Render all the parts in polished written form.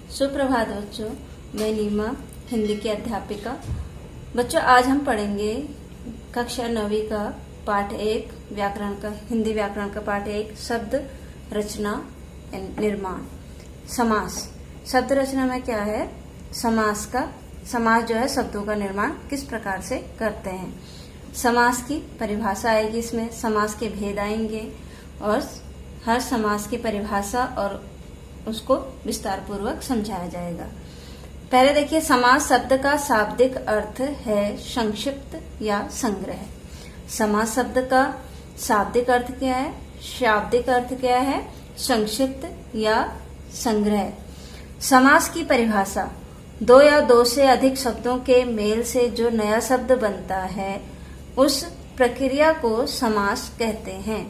सुप्रभात बच्चों, मैं नीमा हिंदी की अध्यापिका। बच्चों, आज हम पढ़ेंगे कक्षा 9वीं का पाठ 1 व्याकरण का, हिंदी व्याकरण का पाठ 1 शब्द रचना निर्माण। समास। शब्द रचना में क्या है? समास जो है शब्दों का निर्माण किस प्रकार से करते हैं। समास की परिभाषा आएगी, इसमें समास के भेद आएंगे और हर समास की परिभाषा और उसको विस्तार पूर्वक समझाया जाएगा। पहले देखिए, समास शब्द का शाब्दिक अर्थ है संक्षिप्त या संग्रह। समास शब्द का शाब्दिक अर्थ क्या है? शाब्दिक अर्थ क्या है? संक्षिप्त या संग्रह। समास की परिभाषा, दो या दो से अधिक शब्दों के मेल से जो नया शब्द बनता है उस प्रक्रिया को समास कहते हैं।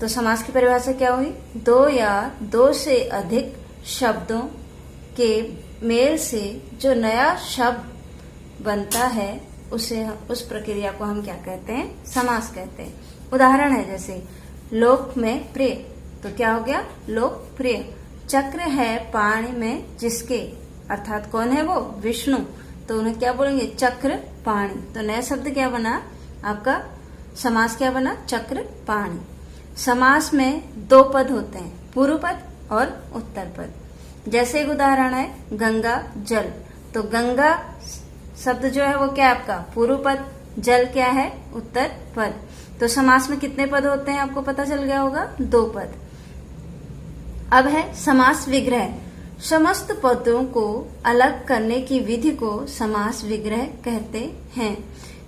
तो समास की परिभाषा क्या हुई? दो या दो से अधिक शब्दों के मेल से जो नया शब्द बनता है उस प्रक्रिया को हम क्या कहते हैं? समास कहते हैं। उदाहरण है जैसे लोक में प्रिय, तो क्या हो गया? लोकप्रिय। चक्र है पाणी में जिसके, अर्थात कौन है वो? विष्णु, तो उन्हें क्या बोलेंगे? चक्र पाणी। तो नया शब्द क्या बना आपका? समास क्या बना? चक्र पाणी। समास में दो पद होते हैं, पूर्व पद और उत्तर पद। जैसे एक उदाहरण है गंगा जल, तो गंगा शब्द जो है वो क्या है आपका? पूर्व पद, जल क्या है? उत्तर पद। तो समास में कितने पद होते हैं आपको पता चल गया होगा? दो पद। अब है समास विग्रह। समस्त पदों को अलग करने की विधि को समास विग्रह कहते हैं।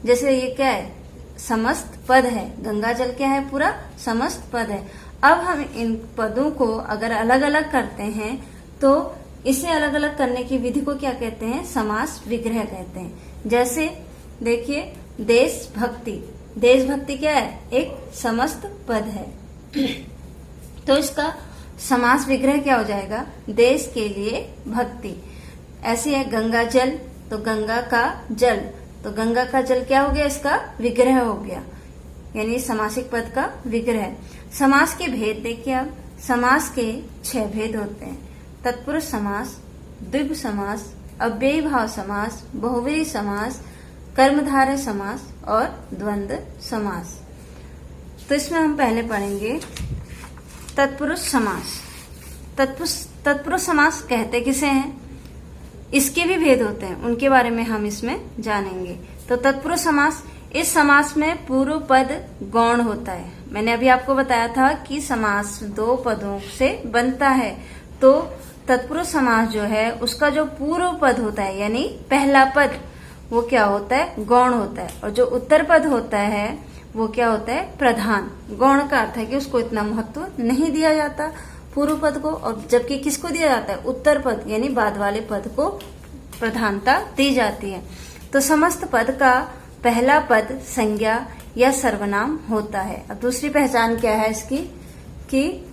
जैसे ये क्या है? समस्त पद है, गंगा जल क्या है? पूरा समस्त पद है। अब हम इन पदों को अगर अलग अलग करते हैं तो इसे अलग अलग करने की विधि को क्या कहते हैं? समास विग्रह कहते हैं। जैसे देखिए देशभक्ति, देशभक्ति क्या है? एक समस्त पद है। तो इसका समास विग्रह क्या हो जाएगा? देश के लिए भक्ति। ऐसी है गंगा जल, तो गंगा का जल, तो गंगा का जल क्या हो गया? इसका विग्रह हो गया, यानी समासिक पद का विग्रह। समास के भेद देखिए अब। समास के 6 भेद होते हैं: तत्पुरुष समास, द्विगु समास, अव्ययी भाव समास, बहुव्रीहि समास, कर्मधारय समास और द्वंद्व समास। तो इसमें हम पहले पढ़ेंगे तत्पुरुष समास। तत्पुरुष समास कहते किसे हैं? इसके भी भेद होते हैं, उनके बारे में हम इसमें जानेंगे। तो तत्पुरुष समास, इस समास में पूर्व पद गौण होता है। मैंने अभी आपको बताया था कि समास दो पदों से बनता है, तो तत्पुरुष समास जो है उसका जो पूर्व पद होता है यानी पहला पद, वो क्या होता है? गौण होता है। और जो उत्तर पद होता है वो क्या होता है? प्रधान। गौण का अर्थ है कि उसको इतना महत्व नहीं दिया जाता पूर्व पद को, और जबकि किसको दिया जाता है? उत्तर पद यानी बाद वाले पद को प्रधानता दी जाती है। तो समस्त पद का पहला पद संज्ञा या सर्वनाम होता है। अब दूसरी पहचान क्या है इसकी? कि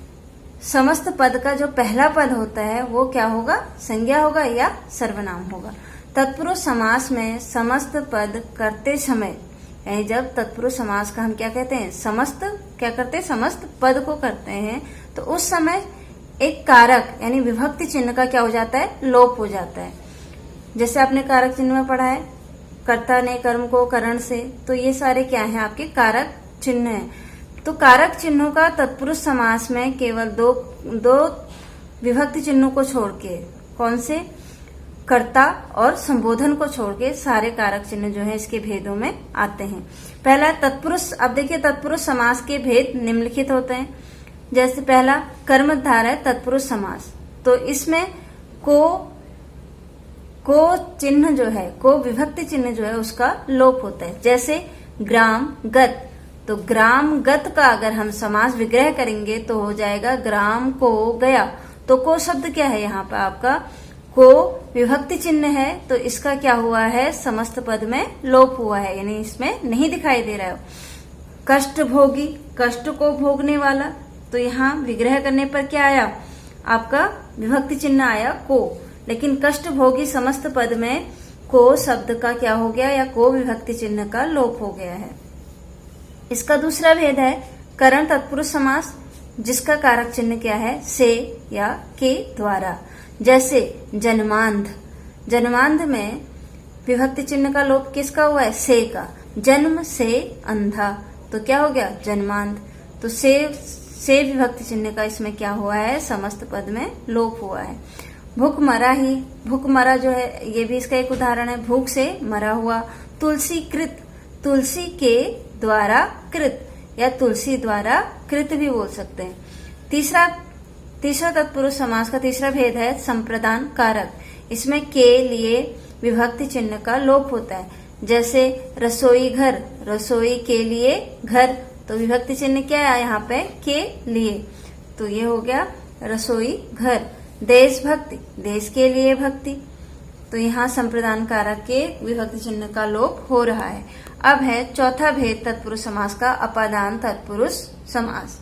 समस्त पद का जो पहला पद होता है वो क्या होगा? संज्ञा होगा या सर्वनाम होगा। तत्पुरुष समास में समस्त पद करते समय, यानी जब तत्पुरुष समास का हम क्या कहते हैं? समस्त क्या करते हैं? समस्त पद को करते हैं, तो उस समय एक कारक यानी विभक्ति चिन्ह का क्या हो जाता है? लोप हो जाता है। जैसे आपने कारक चिन्ह में पढ़ा है, कर्ता ने कर्म को करण से, तो ये सारे क्या हैं? आपके कारक चिन्ह हैं। तो कारक चिन्हों का तत्पुरुष समास में केवल दो विभक्ति चिन्हों को छोड़ के, कौन से? कर्ता और संबोधन को छोड़ के सारे कारक चिन्ह जो है इसके भेदों में आते हैं। पहला तत्पुरुष। अब देखिए तत्पुरुष समास के भेद निम्नलिखित होते हैं। जैसे पहला कर्मधारय तत्पुरुष समास, तो इसमें को चिन्ह जो है, को विभक्ति चिन्ह जो है उसका लोप होता है। जैसे ग्राम गत, तो ग्राम गत का अगर हम समास विग्रह करेंगे तो हो जाएगा ग्राम को गया। तो को शब्द क्या है? यहाँ पर आपका को विभक्ति चिन्ह है, तो इसका क्या हुआ है? समस्त पद में लोप हुआ है, यानी इसमें नहीं दिखाई दे रहा है। कष्ट भोगी, कष्ट को भोगने वाला, तो यहाँ विग्रह करने पर क्या आया? आपका विभक्ति चिन्ह आया को, लेकिन कष्ट भोगी समस्त पद में को शब्द का क्या हो गया? या को विभक्ति चिन्ह का लोप हो गया है। इसका दूसरा भेद है करण तत्पुरुष समास, जिसका कारक चिन्ह क्या है? से या के द्वारा। जैसे जन्मांध, जन्मांध में विभक्ति चिन्ह का लोप किसका हुआ है? से का। जन्म से अंधा, तो क्या हो गया? जन्मांध। तो से विभक्ति चिन्ह का इसमें क्या हुआ है? समस्त पद में लोप हुआ है। भूख मरा ही, भूख मरा जो है ये भी इसका एक उदाहरण है। भूख से मरा हुआ। तुलसी कृत, तुलसी के द्वारा कृत या तुलसी द्वारा कृत भी बोल सकते हैं। तीसरा तत्पुरुष समास का तीसरा भेद है संप्रदान कारक। इसमें के लिए विभक्ति चिन्ह का लोप होता है। जैसे रसोई घर, रसोई के लिए घर, तो विभक्ति चिन्ह क्या है यहाँ पे? के लिए, तो ये हो गया रसोई घर। देशभक्ति, देश के लिए भक्ति, तो यहाँ संप्रदान कारक के विभक्ति चिन्ह का लोप हो रहा है। अब है चौथा भेद तत्पुरुष समास का अपादान तत्पुरुष समास।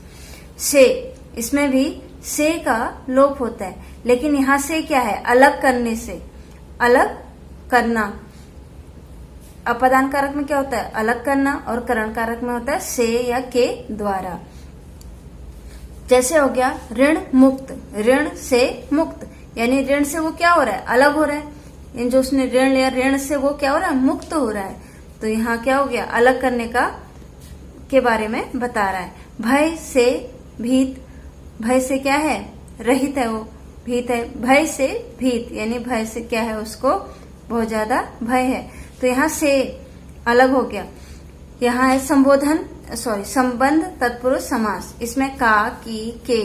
से, इसमें भी से का लोप होता है, लेकिन यहाँ से क्या है? अलग करने से, अलग करना। अपादान कारक में क्या होता है? अलग करना, और करण कारक में होता है से या के द्वारा। जैसे हो गया ऋण मुक्त, ऋण से मुक्त, यानी ऋण से वो क्या हो रहा है? अलग हो रहा है। इन जो उसने ऋण लिया, ऋण से वो क्या हो रहा है? मुक्त हो रहा है। तो यहाँ क्या हो गया? अलग करने का के बारे में बता रहा है। भय से भीत, भय से क्या है? रहित है वो, भीत है। भय से भीत, यानी भय से क्या है? उसको बहुत ज्यादा भय है। तो यहाँ से अलग हो गया। यहाँ है संबंध तत्पुरुष समास। इसमें का, की, के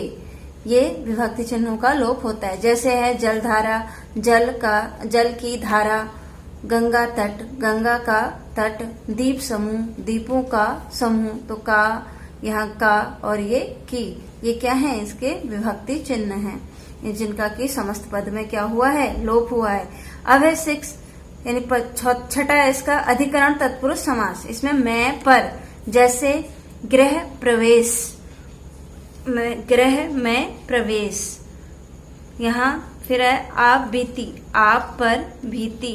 ये विभक्ति चिन्हों का लोप होता है। जैसे है जलधारा, जल की धारा। गंगा तट, गंगा का तट। दीप समूह, दीपों का समूह, तो का, यहाँ का और ये की, ये क्या है? इसके विभक्ति चिन्ह हैं, जिनका की समस्त पद में क्या हुआ है? लोप हुआ है। अब है 6 यानी छठा है इसका अधिकरण तत्पुरुष समास। इसमें मैं पर, जैसे गृह प्रवेश, गृह में प्रवेश। यहाँ फिर है आप बीती, आप पर भीति।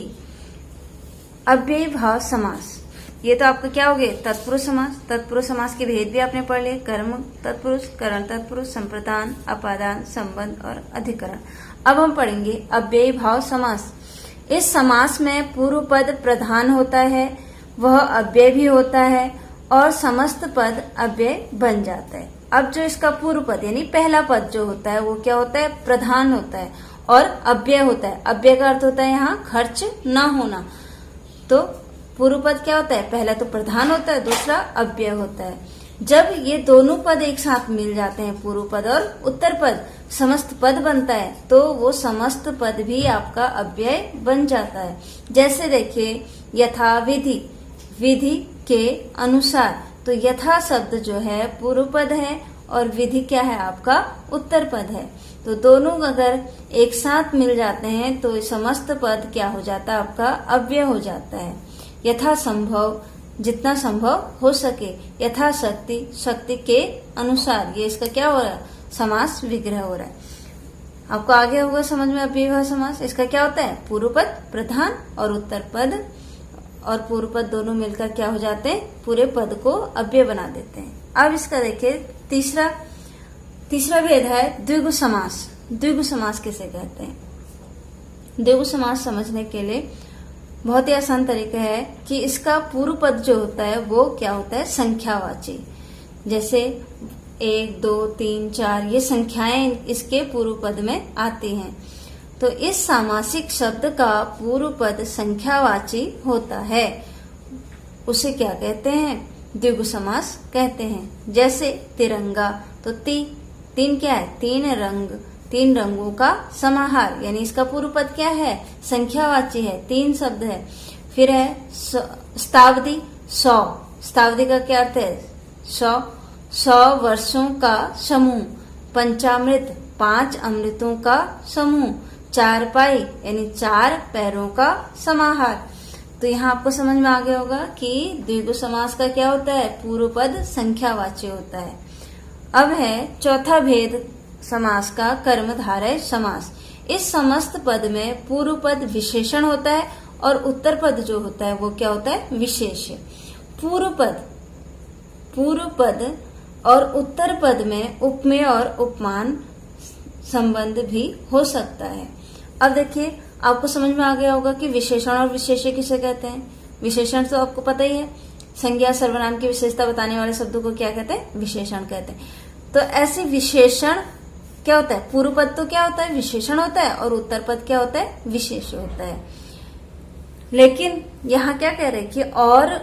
अव्ययी भाव समास, ये तो आपका क्या हो गए? तत्पुरुष समास। तत्पुरुष समास के भेद भी आपने पढ़ लिए। कर्म तत्पुरुष, करण तत्पुरुष, संप्रदान, अपादान, संबंध और अधिकरण। अब हम पढ़ेंगे अव्ययी भाव समास। इस समास में पूर्व पद प्रधान होता है, वह अव्यय भी होता है और समस्त पद अव्यय बन जाता है। अब जो इसका पूर्व पद यानी पहला पद जो होता है वो क्या होता है? प्रधान होता है और अव्यय होता है। अव्यय का अर्थ होता है यहाँ खर्च ना होना। तो पूर्व पद क्या होता है? पहला तो प्रधान होता है, दूसरा अव्यय होता है। जब ये दोनों पद एक साथ मिल जाते हैं, पूर्व पद और उत्तर पद, समस्त पद बनता है, तो वो समस्त पद भी आपका अव्यय बन जाता है। जैसे देखिए यथा विधि, विधि के अनुसार, तो यथा शब्द जो है पूर्व पद है और विधि क्या है? आपका उत्तर पद है। तो दोनों अगर एक साथ मिल जाते हैं तो समस्त पद क्या हो जाता है? आपका अव्यय हो जाता है। यथा संभव, जितना संभव हो सके। यथा शक्ति, शक्ति के अनुसार, ये इसका क्या हो रहा है? समास विग्रह हो रहा है। आपको आगे होगा समझ में अव्ययी भाव समास। इसका क्या होता है? पूर्व पद प्रधान और उत्तर पद और पूर्व पद दोनों मिलकर क्या हो जाते हैं? पूरे पद को अव्यय बना देते हैं। अब इसका देखिए तीसरा भेद है द्विगु समास। द्विगु समास किसे कहते हैं? द्विगु समास समझने के लिए बहुत ही आसान तरीका है कि इसका पूर्व पद जो होता है वो क्या होता है? संख्यावाची। जैसे 1, 2, 3, 4 ये संख्याएं इसके पूर्व पद में आती हैं। तो इस सामासिक शब्द का पूर्व पद संख्यावाची होता है, उसे क्या कहते हैं? द्विगु समास कहते हैं। जैसे तिरंगा, तो तीन क्या है? 3 रंग, 3 रंगों का समाहार, यानी इसका पूर्व पद क्या है? संख्यावाची है, 3 शब्द है। फिर है शताब्दी, 100, शताब्दी का क्या अर्थ है? 100 वर्षों का समूह। पंचामृत, 5 अमृतों का समूह। चारपाई यानी 4 पैरों का समाहार। तो यहाँ आपको समझ में आ गया होगा कि द्विगु समास का क्या होता है? पूर्व पद संख्यावाची होता है। अब है चौथा भेद समास का कर्मधारय समास। इस समस्त पद में पूर्व पद विशेषण होता है और उत्तर पद जो होता है वो क्या होता है? विशेष। पूर्व पद और उत्तर पद में उपमेय और उपमान संबंध भी हो सकता है। अब देखिए, आपको समझ में आ गया होगा कि विशेषण और विशेष्य किसे कहते हैं। विशेषण तो आपको पता ही है, संज्ञा सर्वनाम की विशेषता बताने वाले शब्दों को क्या कहते हैं, विशेषण कहते हैं। तो ऐसे विशेषण क्या होता है, पूर्व पद तो क्या होता है, विशेषण होता है, और उत्तर पद क्या होता है, विशेष्य होता है। लेकिन यहाँ क्या कह रहे हैं कि और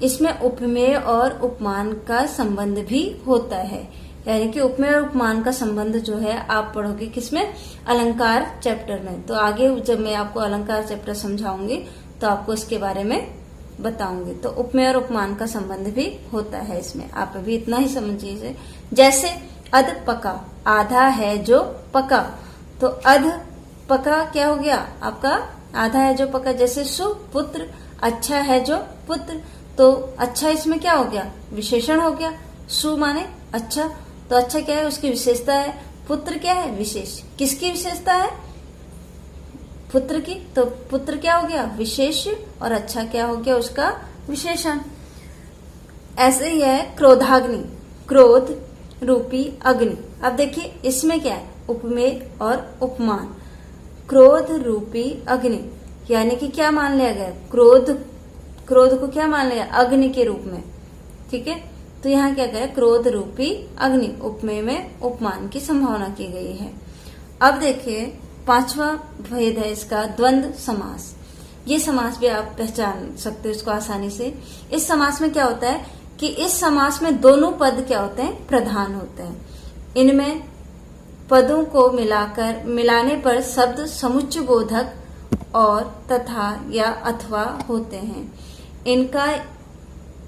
इसमें उपमेय और उपमान का संबंध भी होता है, यानी कि उपमेय और उपमान का संबंध जो है आप पढ़ोगे किसमें, अलंकार चैप्टर में। तो आगे जब मैं आपको अलंकार चैप्टर समझाऊंगी तो आपको इसके बारे में बताऊंगी। तो उपमेय और उपमान का संबंध भी होता है इसमें, आप अभी इतना ही समझिए। जैसे अध पका, आधा है जो पका, तो अध पका क्या हो गया आपका, आधा है जो पका। जैसे सुपुत्र, अच्छा है जो पुत्र, तो अच्छा इसमें क्या हो गया, विशेषण हो गया। सु माने अच्छा, तो अच्छा क्या है, उसकी विशेषता है। पुत्र क्या है, विशेष। किसकी विशेषता है, पुत्र की, तो पुत्र क्या हो गया, विशेष, और अच्छा क्या हो गया, उसका विशेषण। ऐसे ही है क्रोधाग्नि, क्रोध रूपी अग्नि। अब देखिए इसमें क्या है, उपमेय और उपमान। क्रोध रूपी अग्नि यानी कि क्या मान लिया गया, क्रोध को क्या मान लिया, अग्नि के रूप में, ठीक है। तो यहाँ क्या कहे, क्रोध रूपी अग्नि, उपमेय में उपमान की संभावना की गई है। अब देखिए पांचवा भेद है इसका, द्वंद्व समास। ये समास भी आप पहचान सकते हो इसको आसानी से। इस समास में क्या होता है कि इस समास में दोनों पद क्या होते हैं, प्रधान होते हैं। इनमें पदों को मिलाने पर शब्द समुच्चयबोधक और तथा या अथवा होते हैं।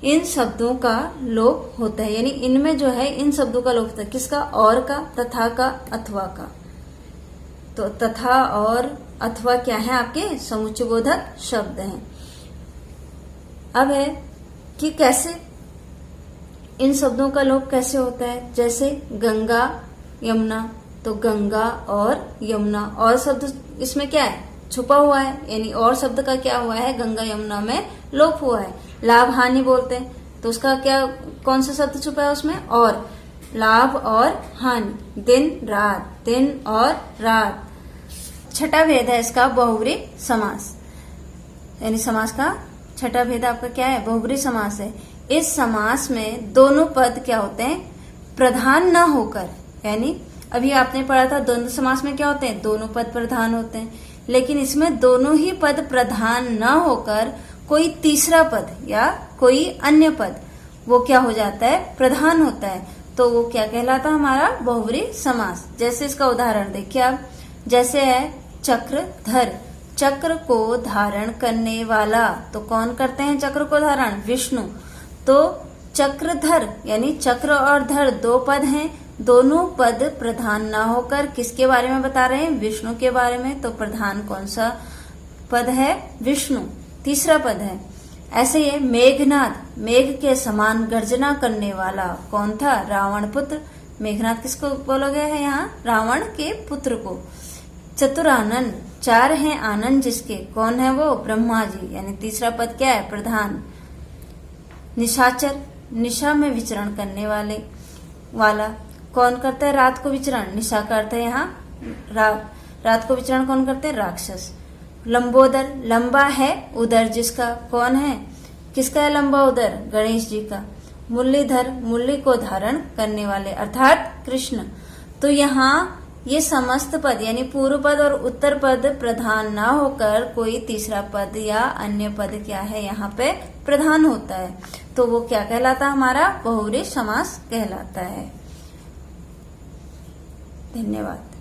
इन शब्दों का लोप होता है, यानी इनमें जो है इन शब्दों का लोप होता है। किसका, और का, तथा का, अथवा का। तो तथा और अथवा क्या है, आपके समुच्चयबोधक शब्द हैं। अब है कि कैसे इन शब्दों का लोप कैसे होता है। जैसे गंगा यमुना, तो गंगा और यमुना, और शब्द इसमें क्या है, छुपा हुआ है, यानी और शब्द का क्या हुआ है, गंगा यमुना में लोप हुआ है। लाभ हानि बोलते हैं, तो उसका क्या, कौन सा शब्द छुपा है उसमें, और। लाभ और हानि, दिन रात, दिन और रात। छठा भेद है इसका, बहुब्री समास, यानी समास का छठा भेद आपका क्या है, बहुब्री समास है। इस समास में दोनों पद क्या होते हैं, प्रधान न होकर, यानी अभी आपने पढ़ा था द्वंद्व समास में क्या होते हैं, दोनों पद प्रधान होते हैं। लेकिन इसमें दोनों ही पद प्रधान न होकर कोई तीसरा पद या कोई अन्य पद वो क्या हो जाता है, प्रधान होता है। तो वो क्या कहलाता है, हमारा बहुब्री समास। जैसे इसका उदाहरण देखिए आप, जैसे है चक्रधर, चक्र को धारण करने वाला, तो कौन करते हैं चक्र को धारण, विष्णु। तो चक्रधर यानी चक्र और धर दो पद हैं, दोनों पद प्रधान ना होकर किसके बारे में बता रहे हैं, विष्णु के बारे में। तो प्रधान कौन सा पद है, विष्णु, तीसरा पद है। ऐसे ही मेघनाद, मेघ के समान गर्जना करने वाला कौन था, रावण पुत्र। मेघनाद किसको बोला गया है यहाँ, रावण के पुत्र को। चतुरानन, चार हैं आनंद जिसके, कौन है वो, ब्रह्मा जी, यानी तीसरा पद क्या है, प्रधान। निशाचर, निशा में विचरण करने वाला कौन करता है, रात को विचरण, निशा करता है यहाँ रात को विचरण कौन करते हैं, राक्षस। लंबोदर, लंबा है उदर जिसका, कौन है, किसका है लंबा उदर, गणेश जी का। मुरलीधर, मुरली को धारण करने वाले अर्थात कृष्ण। तो यहाँ ये समस्त पद यानी पूर्व पद और उत्तर पद प्रधान ना होकर कोई तीसरा पद या अन्य पद क्या है यहाँ पे प्रधान होता है, तो वो क्या कहलाता है, हमारा बहुब्री समास कहलाता है। धन्यवाद।